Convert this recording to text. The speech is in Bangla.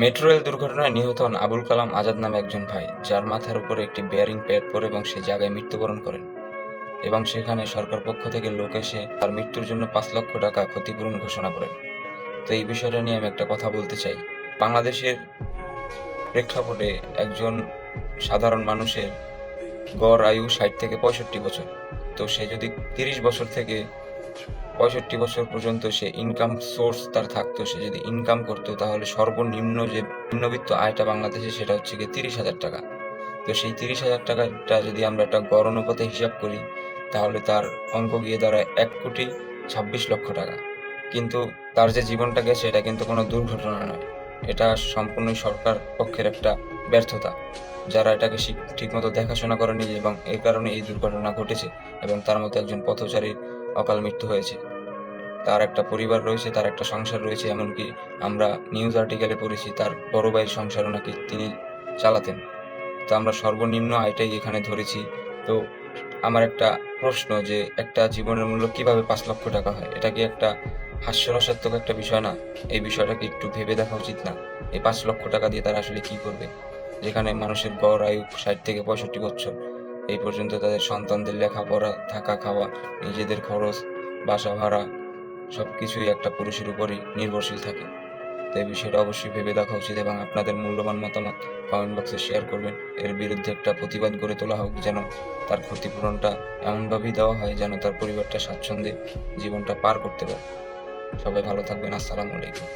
মেট্রো রেল দুর্ঘটনায় নিহত হন আবুল কালাম আজাদ নামে একজন ভাই, যার মাথার উপরে একটি বেয়ারিং প্যাড পড়ে এবং সে জায়গায় মৃত্যুবরণ করেন। এবং সেখানে সরকার পক্ষ থেকে লোক এসে তার মৃত্যুর জন্য ৫ লক্ষ টাকা ক্ষতিপূরণ ঘোষণা করেন। তো এই বিষয়টা নিয়ে আমি একটা কথা বলতে চাই। বাংলাদেশের প্রেক্ষাপটে একজন সাধারণ মানুষের গড় আয়ু ৬০ থেকে ৬৫ বছর। তো সে যদি ৩০ বছর থেকে ৬৫ বছর পর্যন্ত সে ইনকাম সোর্স তার থাকতো, সে যদি ইনকাম করতো, তাহলে সর্বনিম্ন যে নিম্নবিত্ত আয়টা বাংলাদেশে সেটা হচ্ছে গিয়ে ৩০,০০০ টাকা। তো সেই ৩০,০০০ টাকাটা যদি আমরা একটা গড় অনুপাতে হিসাব করি, তাহলে তার অঙ্ক গিয়ে দাঁড়ায় ১,২৬,০০,০০০ টাকা। কিন্তু তার যে জীবনটা গেছে এটা কিন্তু কোনো দুর্ঘটনা নয়। এটা সম্পূর্ণই সরকার পক্ষের একটা ব্যর্থতা। যারা এটাকে ঠিকমতো দেখাশোনা করেনি এবং এর কারণে এই দুর্ঘটনা ঘটেছে এবং তার মতো একজন পথচারীর অকাল মৃত্যু হয়েছে। তার একটা পরিবার রয়েছে, তার একটা সংসার রয়েছে। এমনকি আমরা নিউজ আর্টিকেলে পড়েছি তার বড় ভাইয়ের সংসারও নাকি তিনি চালাতেন। তো আমরা সর্বনিম্ন আয়টাই এখানে ধরেছি। তো আমার একটা প্রশ্ন যে একটা জীবনের মূল্য কিভাবে ৫ লক্ষ টাকা হয়? এটা কি একটা হাস্যরসাত্মক একটা বিষয় না? এই বিষয়টাকে একটু ভেবে দেখা উচিত না? এই ৫ লক্ষ টাকা দিয়ে তারা আসলে কি করবে? যেখানে মানুষের গড় আয়ু ৬০ থেকে ৬৫ বছর। এই পর্যন্ত তাদের সন্তানদের লেখাপড়া, থাকা, খাওয়া, নিজেদের খরচ, বাসা ভাড়া সবকিছুই একটা পুরুষের উপরই নির্ভরশীল থাকে। তো এই বিষয়টা অবশ্যই ভেবে দেখা উচিত এবং আপনাদের মূল্যবান মতামত কমেন্ট বক্সে শেয়ার করবেন। এর বিরুদ্ধে একটা প্রতিবাদ গড়ে তোলা হোক, যেন তার ক্ষতিপূরণটা এমনভাবেই দেওয়া হয় যেন তার পরিবারটা স্বাচ্ছন্দ্যে জীবনটা পার করতে পারে। সবাই ভালো থাকবেন। আসসালামু আলাইকুম।